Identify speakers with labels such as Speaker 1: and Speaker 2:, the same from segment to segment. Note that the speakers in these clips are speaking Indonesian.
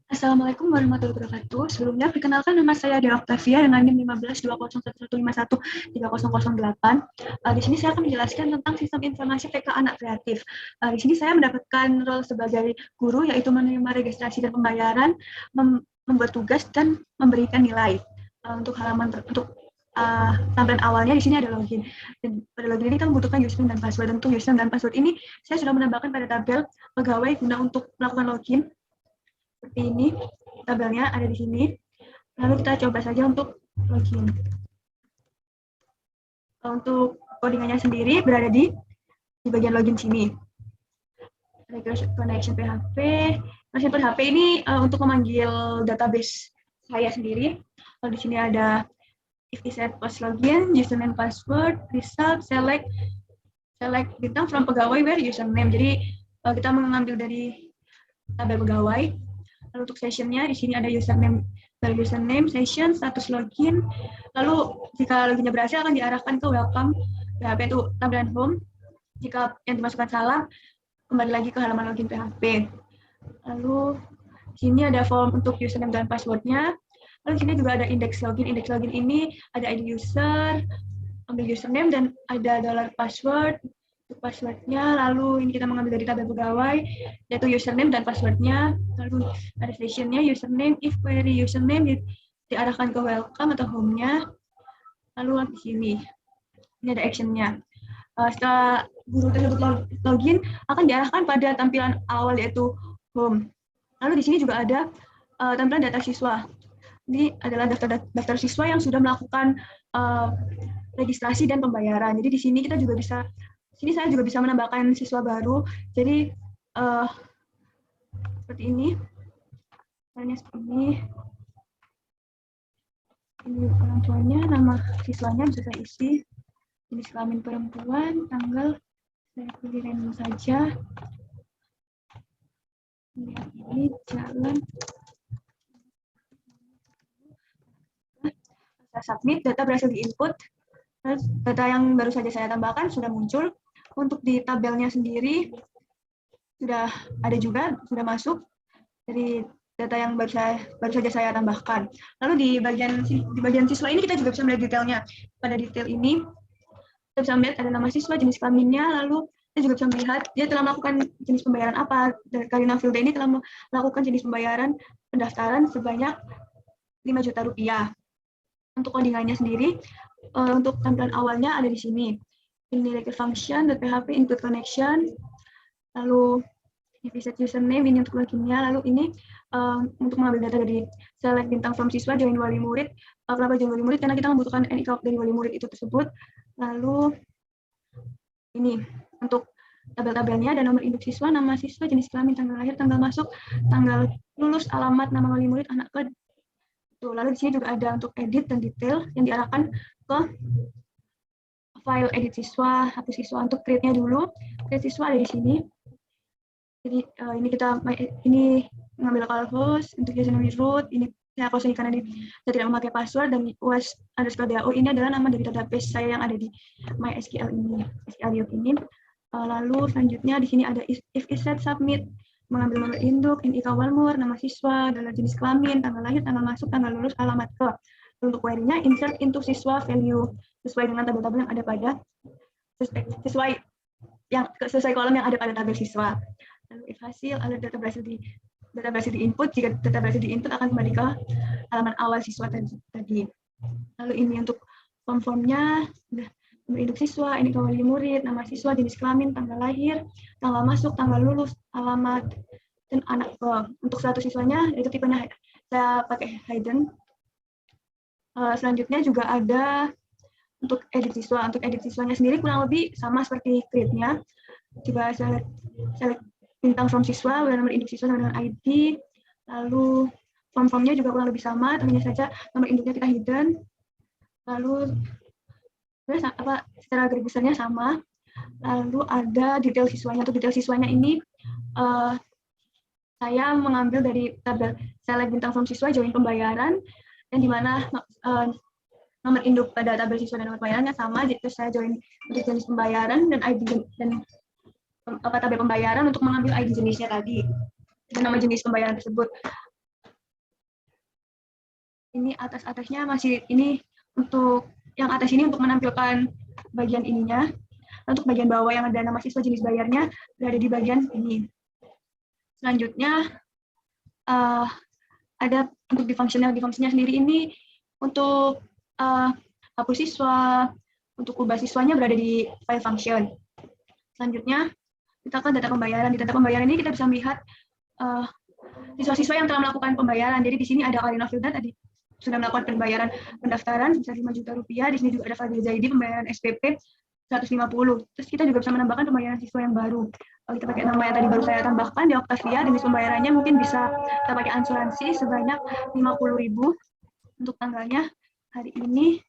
Speaker 1: Assalamualaikum warahmatullahi wabarakatuh. Sebelumnya, perkenalkan nama saya Dea Octavia dengan NIM 152011513008. Di sini saya akan menjelaskan tentang sistem informasi TK Anak Kreatif. Di sini saya mendapatkan role sebagai guru, yaitu menerima registrasi dan pembayaran, membuat tugas, dan memberikan nilai. Untuk tampilan awalnya di sini ada login. Dan pada login ini kita membutuhkan username dan password. Untuk username dan password ini saya sudah menambahkan pada tabel pegawai guna untuk melakukan login. Seperti ini, tabelnya ada di sini. Lalu kita coba saja untuk login. Untuk codingannya sendiri berada di bagian login sini. Connection PHP. Connection PHP ini untuk memanggil database saya sendiri. Lalu di sini ada if set post login, username password, result, select bintang from pegawai where username. Jadi kita mengambil dari tabel pegawai. Lalu untuk sessionnya di sini ada username, session, status login. Lalu jika loginnya berhasil akan diarahkan ke welcome PHP itu tampilan home. Jika yang dimasukkan salah, kembali lagi ke halaman login PHP. Lalu di sini ada form untuk username dan passwordnya. Lalu di sini juga ada index login. Index login ini ada ID user, ambil username dan ada $password. Untuk passwordnya, lalu ini kita mengambil dari tabel pegawai, yaitu username dan passwordnya. Lalu ada sessionnya, username, if query username diarahkan ke welcome atau home-nya. Lalu di sini, ini ada action-nya. Setelah guru tersebut login, akan diarahkan pada tampilan awal yaitu home. Lalu di sini juga ada tampilan data siswa. Ini adalah daftar siswa yang sudah melakukan registrasi dan pembayaran. Jadi di sini kita juga bisa saya juga bisa menambahkan siswa baru. Jadi seperti ini. Misalnya seperti ini. Ini orang tuanya, nama siswanya bisa saya isi. Jenis kelamin perempuan, tanggal saya pilih random saja. Ini jalan. Saya submit, data berhasil diinput. Terus data yang baru saja saya tambahkan sudah muncul. Untuk di tabelnya sendiri sudah ada juga, sudah masuk dari data yang baru saja saya tambahkan. Lalu di bagian siswa ini kita juga bisa melihat detailnya. Pada detail ini kita bisa melihat ada nama siswa, jenis kelaminnya, lalu kita juga bisa melihat dia telah melakukan jenis pembayaran apa. Karina Filda ini telah melakukan jenis pembayaran pendaftaran sebanyak 5 juta rupiah. Untuk codingannya sendiri, untuk tampilan awalnya ada di sini. Ini record function, .php, input connection, lalu set username, ini untuk loginnya, lalu ini untuk mengambil data dari select bintang from siswa, join wali murid. Kenapa join wali murid? Karena kita membutuhkan NIK dari wali murid itu tersebut. Lalu ini untuk tabel-tabelnya ada nomor induk siswa, nama siswa, jenis kelamin, tanggal lahir, tanggal masuk, tanggal lulus, alamat, nama wali murid, anak ke. Lalu di sini juga ada untuk edit dan detail yang diarahkan ke file edit siswa, hapus siswa. Untuk create-nya dulu, create siswa ada di sini. Jadi ini mengambil localhost untuk username root. Ini saya close karena saya tidak memakai password, dan us_dao ini adalah nama dari database saya yang ada di MySQL ini, SQL ini. Lalu selanjutnya di sini ada if set submit, mengambil nomor induk, NIK Walmur, nama siswa, adalah jenis kelamin, tanggal lahir, tanggal masuk, tanggal lulus, alamat ke. Untuk query-nya insert into siswa value sesuai dengan tabel-tabel yang ada pada sesuai kolom yang ada pada tabel siswa. Lalu if hasil ada data berhasil di input, jika data berhasil di input akan kembali ke halaman awal siswa tadi. Lalu ini untuk form-formnya, nomor induk siswa, ini wali murid, nama siswa, jenis kelamin, tanggal lahir, tanggal masuk, tanggal lulus, alamat, dan anak ke. Untuk status siswanya itu tipenya saya pakai hidden. Selanjutnya juga ada untuk edit siswa. Untuk edit siswanya sendiri kurang lebih sama seperti create-nya. Coba select bintang from siswa, nomor induk siswa dengan ID. Lalu form-formnya juga kurang lebih sama, hanya saja nomor induknya kita hidden. Lalu secara garis besarnya sama. Lalu ada detail siswanya. Untuk detail siswanya ini saya mengambil dari tabel select bintang from siswa, join pembayaran, dan di mana nomor induk pada tabel siswa dan nomor pembayarannya sama. Jadi saya join untuk jenis pembayaran dan ID dan tabel pembayaran untuk mengambil ID jenisnya tadi dan nama jenis pembayaran tersebut. Ini atas-atasnya masih ini untuk yang atas ini untuk menampilkan bagian ininya. Untuk bagian bawah yang ada nama siswa jenis bayarnya berada di bagian ini. Selanjutnya ada untuk di fungsinya sendiri ini untuk hapus siswa, untuk ubah siswanya berada di file function. Selanjutnya kita akan data pembayaran. Di data pembayaran ini kita bisa melihat siswa-siswa yang telah melakukan pembayaran. Jadi di sini ada Alina Filda tadi sudah melakukan pembayaran pendaftaran sebesar 5 juta rupiah. Di sini juga ada Fadil Zaidi pembayaran SPP 150. Terus kita juga bisa menambahkan pembayaran siswa yang baru. Kalau kita pakai nama yang tadi baru saya tambahkan di Octavia, jenis pembayarannya mungkin bisa kita pakai asuransi sebanyak 50.000 untuk tanggalnya hari ini.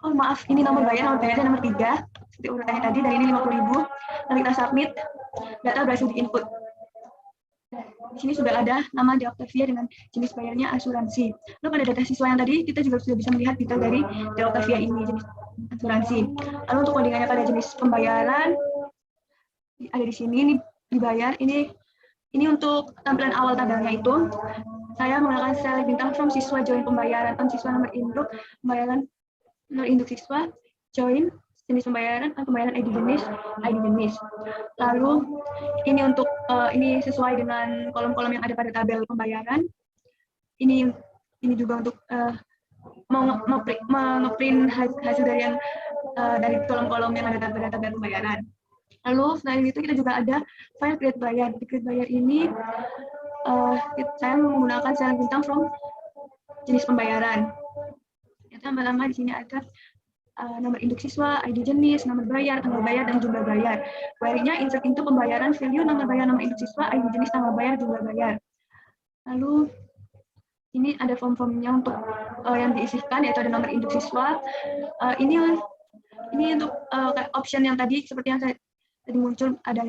Speaker 1: Oh maaf, ini nomor bayarnya nomor 3, seperti urutannya tadi, dan ini 50.000. Lalu kita submit, data berhasil di input. Di sini sudah ada nama di Octavia dengan jenis bayarnya asuransi. Lalu pada data siswa yang tadi, kita juga sudah bisa melihat detail dari Octavia ini, jenis asuransi. Lalu untuk codingannya pada jenis pembayaran, ada di sini, ini dibayar. Ini untuk tampilan awal tabelnya itu, saya menggunakan sel bintang from siswa join pembayaran, siswa nomor induk, pembayaran nomor induk siswa, join, jenis pembayaran ID jenis. Lalu ini untuk ini sesuai dengan kolom-kolom yang ada pada tabel pembayaran. Ini juga untuk nge-print hasil dari yang dari kolom-kolom yang ada pada tabel pembayaran. Lalu selain itu kita juga ada file create bayar. Di create bayar ini saya menggunakan sel bintang from jenis pembayaran. Lama-lama di sini ada nomor induk siswa, ID jenis, nomor bayar, tanggal bayar, dan jumlah bayar. Query-nya insert into pembayaran value, nomor bayar, nomor induk siswa, ID jenis, tanggal bayar, jumlah bayar. Lalu ini ada form-formnya untuk yang diisikan, yaitu ada nomor induk siswa. Ini untuk option yang tadi seperti yang saya tadi muncul, ada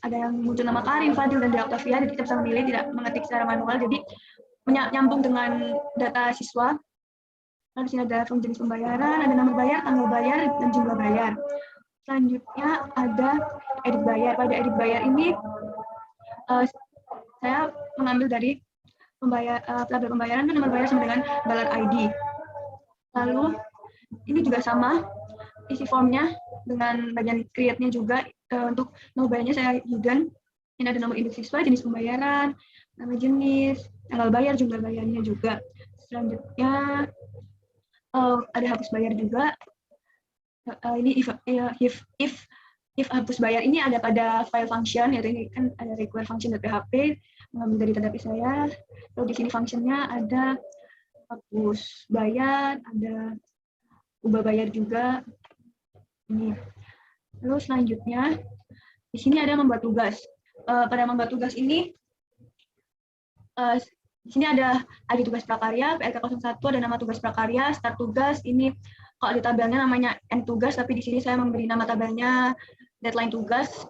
Speaker 1: yang muncul nama Karin, Fadil, dan Octavia. Jadi kita bisa memilih, tidak mengetik secara manual. Jadi menyambung dengan data siswa. Lalu di sini ada form jenis pembayaran, ada nomor bayar, tanggal bayar, dan jumlah bayar. Selanjutnya ada edit bayar. Pada edit bayar ini saya mengambil dari tabel pembayaran dan nomor bayar sama dengan $ID. Lalu ini juga sama, isi formnya dengan bagian create-nya juga. Untuk nomor bayarnya saya hidden. Ini ada nomor induk siswa, jenis pembayaran, nama jenis, tanggal bayar, jumlah bayarnya juga. Selanjutnya ada hapus bayar juga. Ini if hapus bayar ini ada pada file function, yaitu ini kan ada require function.php, mengambil dari database saya. Lalu di sini functionnya ada hapus bayar, ada ubah bayar juga. Ini. Lalu selanjutnya di sini ada membuat tugas. Pada membuat tugas ini di sini ada ID tugas prakarya, PLK 01, ada nama tugas prakarya, start tugas. Ini kalau di tabelnya namanya end tugas, tapi di sini saya memberi nama tabelnya deadline tugas.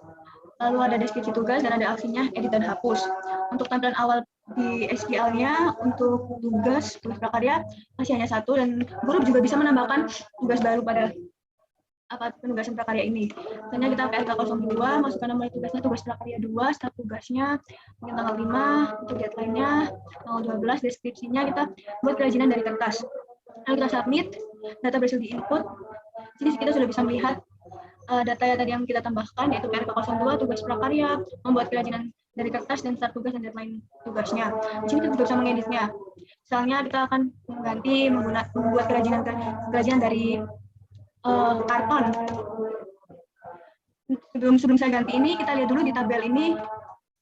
Speaker 1: Lalu ada deskripsi tugas dan ada aksinya edit dan hapus. Untuk tampilan awal di SQL-nya untuk tugas prakarya masih hanya 1, dan guru juga bisa menambahkan tugas baru pada penugasan prakarya ini. Misalnya kita PLK 02, masukkan nomor tugasnya tugas prakarya 2, start tugasnya mungkin tanggal 5, untuk deadline-nya tanggal 12, deskripsinya kita buat kerajinan dari kertas. Lalu kita submit, data berhasil di input. Sini kita sudah bisa melihat data yang kita tambahkan, yaitu PLK 02, tugas prakarya, membuat kerajinan dari kertas, dan start tugas dan deadline tugasnya. Di sini kita juga bisa mengeditnya. Misalnya kita akan membuat kerajinan dari karton. Sebelum saya ganti ini, kita lihat dulu di tabel ini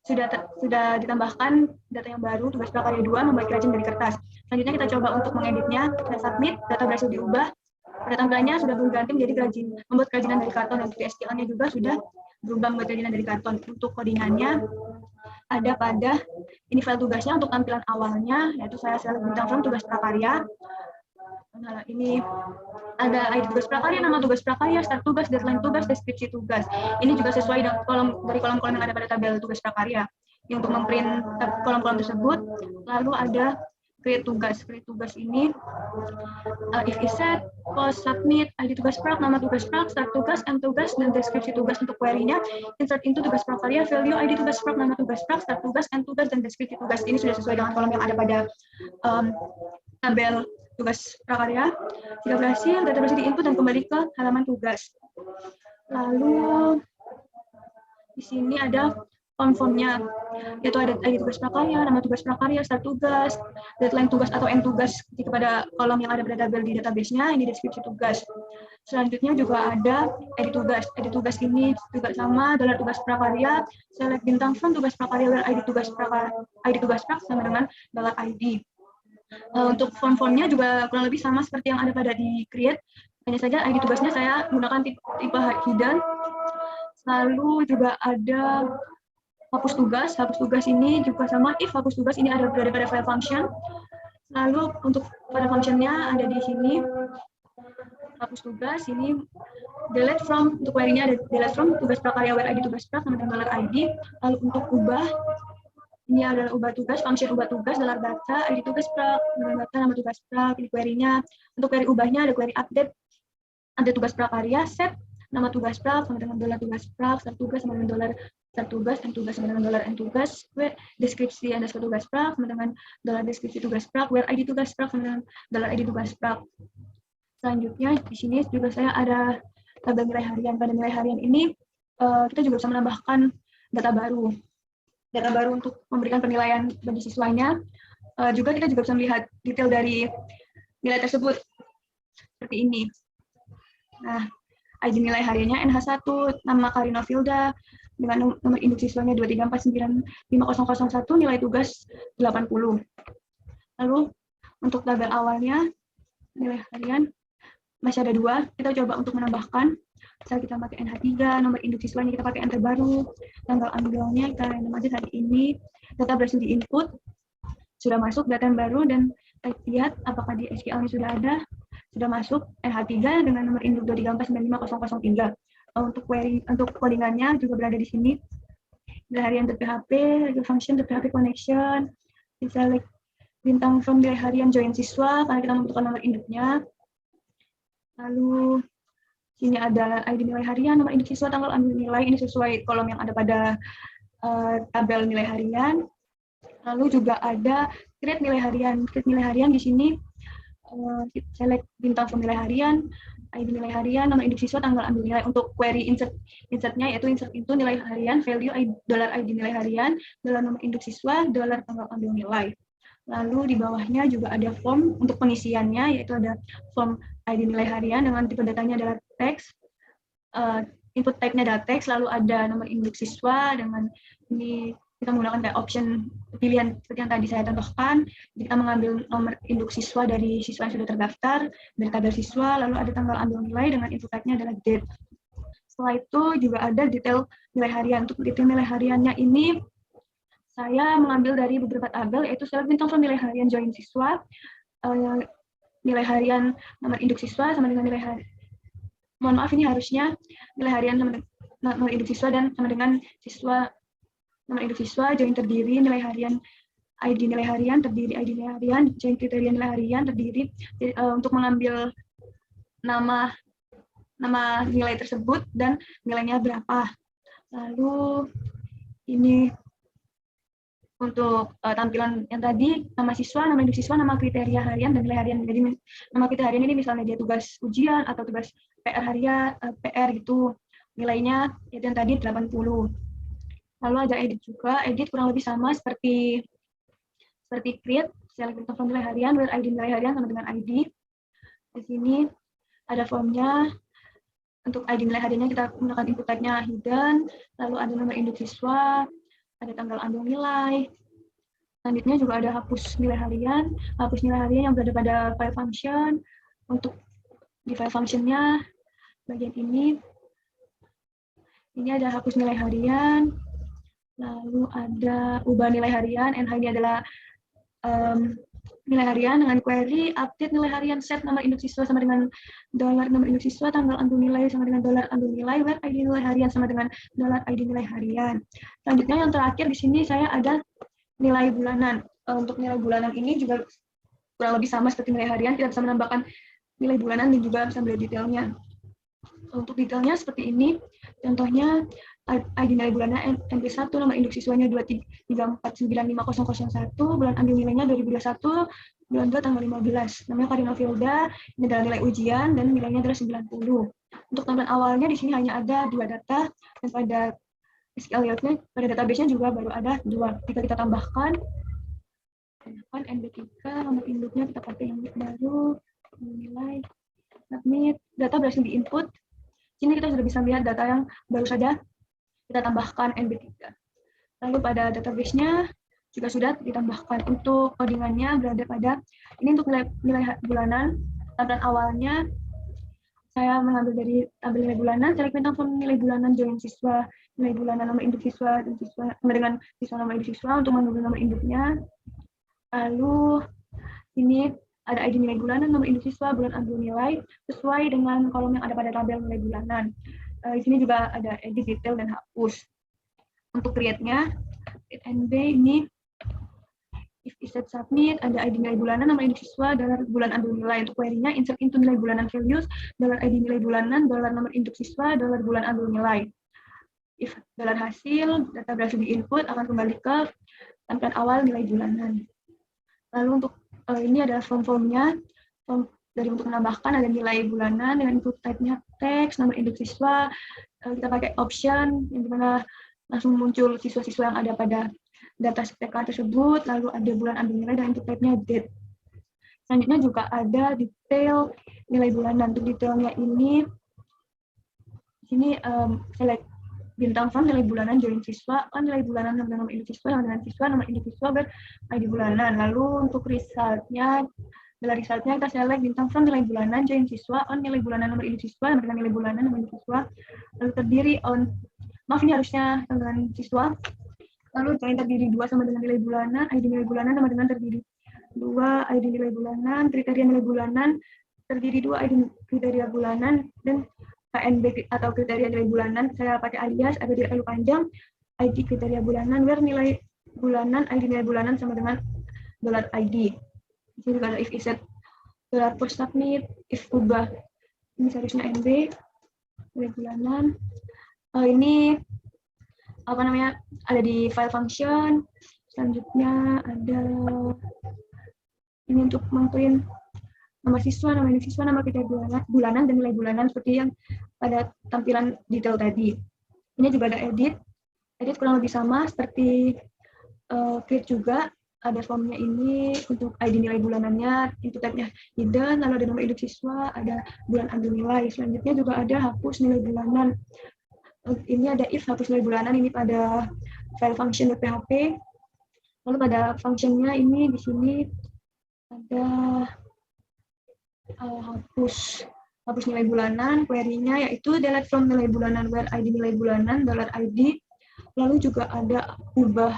Speaker 1: sudah ditambahkan data yang baru, tugas prakarya 2, membuat kerajinan dari kertas. Selanjutnya kita coba untuk mengeditnya, kita submit, data berhasil diubah. Pada tampilannya sudah berganti menjadi membuat kerajinan dari karton, dan untuk SQL-nya juga sudah berubah membuat kerajinan dari karton. Untuk codingannya ada pada ini file tugasnya. Untuk tampilan awalnya, yaitu saya bintang from tugas prakarya. Nah, ini ada ID tugas prakarya, nama tugas prakarya, start tugas, deadline tugas, deskripsi tugas. Ini juga sesuai dengan kolom-kolom yang ada pada tabel tugas prakarya. Ini untuk memprint kolom-kolom tersebut. Lalu ada create tugas. Create tugas ini if is set, post, submit, ID tugas prak, nama tugas prak, start tugas, end tugas, dan deskripsi tugas. Untuk query-nya insert into tugas prakarya, value, ID tugas prak, nama tugas prak, start tugas, end tugas, dan deskripsi tugas. Ini sudah sesuai dengan kolom yang ada pada tabel tugas prakarya. Jika berhasil, data berhasil diinput dan kembali ke halaman tugas. Lalu di sini ada form-formnya, yaitu ada ID tugas prakarya, nama tugas prakarya, start tugas, deadline tugas atau end tugas jika pada kolom yang ada pada tabel di database-nya, ini deskripsi tugas. Selanjutnya juga ada ID tugas. ID tugas ini juga sama, dolar tugas prakarya, select bintang font tugas prakarya, ID tugas prakarya, ID tugas prak sama dengan dolar ID. Untuk form-formnya juga kurang lebih sama seperti yang ada pada di create, hanya saja ID tugasnya saya gunakan tipe hidden. Lalu juga ada hapus tugas ini juga sama, if hapus tugas ini ada berada pada file function. Lalu untuk pada functionnya ada di sini, hapus tugas, ini delete from, untuk query-nya ada delete from tugas prakarya where ID tugas prak sama dengan $ID. Lalu untuk ubah, ini adalah ubah tugas, function ubah tugas, $data, ID tugas prak, $data, nama tugas prak, ini query-nya. Untuk query ubahnya ada query update, ada tugas prakarya, set, nama tugas prak sama dengan $tugas prak, start tugas sama dengan start tugas, end tugas sama dengan $end tugas, deskripsi underscore tugas prak sama dengan deskripsi tugas prak, where ID tugas prak sama dengan $ID tugas prak. Selanjutnya di sini juga saya ada tabel nilai harian. Pada nilai harian ini kita juga bisa menambahkan data baru untuk memberikan penilaian bagi siswanya. Juga kita juga bisa melihat detail dari nilai tersebut seperti ini. Nah, ID nilai hariannya NH1, nama Karina Filda, dengan nomor induk siswanya 234950001, nilai tugas 80. Lalu untuk tabel awalnya nilai harian masih ada 2, kita coba untuk menambahkan. Misalnya kita pakai NH3, nomor induk siswanya kita pakai yang terbaru, tanggal ambilnya kita random aja hari ini, data berhasil diinput, sudah masuk data yang baru, dan kita lihat apakah di SQL-nya sudah ada, sudah masuk NH3 dengan nomor induk 234950003. Untuk query, untuk codingannya juga berada di sini. Nilai harian .php, function .php connection, select bintang from nilai harian join siswa karena kita membutuhkan nomor induknya. Lalu sini ada ID nilai harian, nomor induk siswa, tanggal ambil nilai, ini sesuai kolom yang ada pada tabel nilai harian. Lalu juga ada create nilai harian. Create nilai harian di sini select bintang from nilai harian, ID nilai harian, nomor induk siswa, tanggal ambil nilai. Untuk query insertnya yaitu insert itu nilai harian, value $ID nilai harian, nomor induk siswa, tanggal ambil nilai. Lalu di bawahnya juga ada form untuk pengisiannya, yaitu ada form ID nilai harian dengan tipe datanya adalah teks, input type-nya adalah teks, lalu ada nomor induk siswa dengan ini kita menggunakan kayak option pilihan seperti yang tadi saya contohkan. Jadi kita mengambil nomor induk siswa dari siswa yang sudah terdaftar dari tabel siswa, lalu ada tanggal ambil nilai dengan input type-nya adalah date. Setelah itu juga ada detail nilai harian. Untuk detail nilai hariannya ini saya mengambil dari beberapa tabel, yaitu select bintang from nilai harian join siswa, nilai harian nomor induk siswa sama dengan nilai harian. Mohon maaf, ini harusnya nilai harian sama nomor induk siswa dan sama dengan siswa. Nomor induk siswa join terdiri nilai harian ID nilai harian terdiri ID nilai harian, join kriteria nilai harian terdiri. Untuk mengambil nama nilai tersebut dan nilainya berapa. Lalu ini untuk tampilan yang tadi, nama siswa, nama induk siswa, nama kriteria harian, dan nilai harian. Jadi nama kriteria harian ini misalnya dia tugas ujian atau tugas PR harian, PR gitu, nilainya itu yang tadi 80. Lalu ada edit juga, edit kurang lebih sama seperti create, select bintang from nilai harian, where ID nilai harian sama dengan ID. Di sini ada formnya. Untuk ID nilai hariannya kita menggunakan input type-nya hidden, lalu ada nomor induk siswa, ada tanggal ambil nilai. Selanjutnya juga ada hapus nilai harian yang berada pada file function. Untuk di file function-nya bagian ini ada hapus nilai harian, lalu ada ubah nilai harian, NH ini adalah nilai harian dengan query, update nilai harian, set nomor induk siswa sama dengan $nomor induk siswa, tanggal ambil nilai sama dengan $ambil nilai, where ID nilai harian sama dengan $ID nilai harian. Selanjutnya yang terakhir di sini saya ada nilai bulanan. Untuk nilai bulanan ini juga kurang lebih sama seperti nilai harian, kita bisa menambahkan nilai bulanan dan juga bisa melihat detailnya. Untuk detailnya seperti ini, contohnya ID nilai bulannya NP1, nomor induk siswanya 234950001, bulan ambil nilainya 2021, bulan 2 tanggal 15. Namanya Karina Filda, ini adalah nilai ujian dan nilainya adalah 90. Untuk tampilan awalnya di sini hanya ada 2 data, dan pada SQL layout-nya, pada database-nya juga baru ada 2. Jika kita tambahkan NB3, nomor induknya kita pakai yang baru, nilai, submit, data berhasil di-input. Sini kita sudah bisa melihat data yang baru saja kita tambahkan NB3. Lalu pada database-nya juga sudah ditambahkan. Untuk codingannya berada pada, ini untuk nilai bulanan, tampilan awalnya saya mengambil dari tabel nilai bulanan, select bintang form nilai bulanan, join siswa, nilai bulanan, nomor induk siswa, dan siswa sama dengan siswa nomor induk siswa untuk mengambil nomor induknya. Lalu ini ada ID nilai bulanan, nomor induk siswa, bulan ambil nilai, sesuai dengan kolom yang ada pada tabel nilai bulanan. Di sini juga ada edit, detail, dan hapus. Untuk create-nya, create NB ini, if set submit, ada ID nilai bulanan, nomor induk siswa, bulan ambil nilai. Untuk query-nya, insert into nilai bulanan values, $ID nilai bulanan, nomor induk siswa, bulan ambil nilai. If hasil, data berhasil di-input, akan kembali ke tampilan awal nilai bulanan. Lalu untuk ini adalah form-formnya, dari untuk menambahkan ada nilai bulanan dengan input type-nya teks, nomor induk siswa, kita pakai option yang dimana langsung muncul siswa-siswa yang ada pada data TK tersebut, lalu ada bulan ambil nilai dan input type-nya date. Selanjutnya juga ada detail nilai bulanan. Untuk detailnya ini, di sini select bintang form nilai bulanan join siswa, kan nilai bulanan nomor induk siswa, dengan siswa, nomor induk siswa, ID bulanan. Lalu untuk resultnya, dari resultnya kita select bintang form nilai bulanan join siswa, on nilai bulanan nomor induk siswa, dengan nilai bulanan nomor induk siswa, lalu terdiri on, maaf ini harusnya dengan siswa, lalu join terdiri 2 sama dengan nilai bulanan, ID nilai bulanan sama dengan terdiri 2, ID nilai bulanan, kriteria nilai bulanan, terdiri 2 ID kriteria bulanan, dan KNB atau kriteria nilai bulanan, saya pakai alias atau tidak terlalu panjang, ID kriteria bulanan, where nilai bulanan, ID nilai bulanan sama dengan $ID. Di sini ada if set $post submit, if ubah, ini seharusnya NB, nilai bulanan. Ini apa namanya, ada di file function. Selanjutnya ada ini untuk mengprint nama siswa, nama induk siswa, nama kriteria bulanan, dan nilai bulanan seperti yang pada tampilan detail tadi. Ini juga ada edit kurang lebih sama seperti create juga, ada formnya ini untuk ID nilai bulanannya, input type-nya hidden, lalu ada nomor induk siswa, ada bulan ambil nilai. Selanjutnya juga ada hapus nilai bulanan. Ini ada if hapus nilai bulanan, ini pada file function.php. Lalu pada functionnya ini di sini ada hapus nilai bulanan, query-nya yaitu delete from nilai bulanan where ID nilai bulanan $ID, lalu juga ada ubah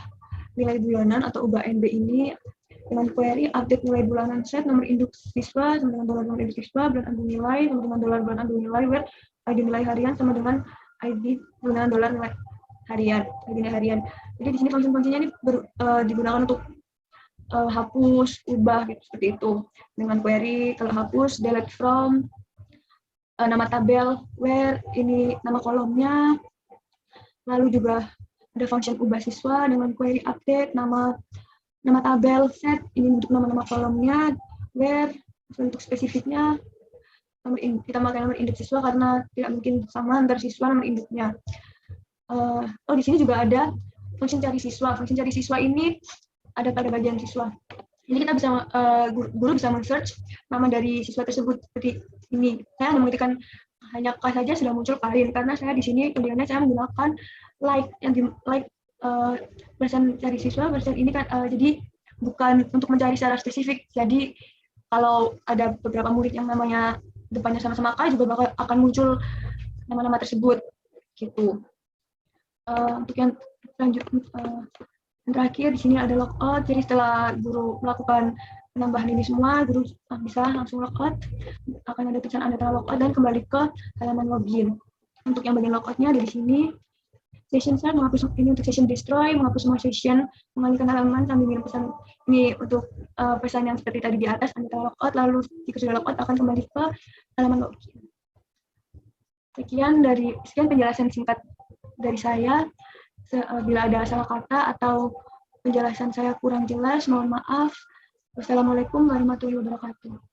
Speaker 1: nilai bulanan atau ubah NB ini dengan query update nilai bulanan set nomor induk siswa sama dengan nomor induk siswa, bulan ambil nilai sama dengan bulan ambil nilai, where ID nilai harian sama dengan ID bulan nilai harian, ID nilai harian. Jadi di sini function-fungsinya ini digunakan untuk hapus, ubah gitu, seperti itu. Dengan query, kalau hapus, delete from, nama tabel, where, ini nama kolomnya, lalu juga ada function ubah siswa dengan query update, nama tabel, set, ini untuk nama-nama kolomnya, where, untuk spesifiknya, kita pakai nomor induk siswa karena tidak mungkin sama antar siswa nomor induknya. Di sini juga ada function cari siswa. Function cari siswa ini ada pada bagian siswa. Jadi kita bisa guru bisa men-search nama dari siswa tersebut seperti ini. Saya mengetikkan hanya K saja sudah muncul Karin, karena saya di sini kemudiannya saya menggunakan version cari siswa, version ini kan jadi bukan untuk mencari secara spesifik. Jadi kalau ada beberapa murid yang namanya depannya sama-sama K juga akan muncul nama-nama tersebut gitu. Untuk yang selanjutnya yang terakhir di sini ada logout. Jadi setelah guru melakukan penambahan ini semua, guru bisa langsung logout. Akan ada tulisan Anda telah logout dan kembali ke halaman login. Untuk yang bagian logoutnya ada di sini. Session start menghapus ini untuk session destroy, menghapus semua session, mengalihkan halaman sambil mengirim pesan. Ini untuk pesan yang seperti tadi di atas, Anda telah logout. Lalu jika sudah logout akan kembali ke halaman login. Sekian penjelasan singkat dari saya. Bila ada salah kata atau penjelasan saya kurang jelas, mohon maaf. Wassalamualaikum warahmatullahi wabarakatuh.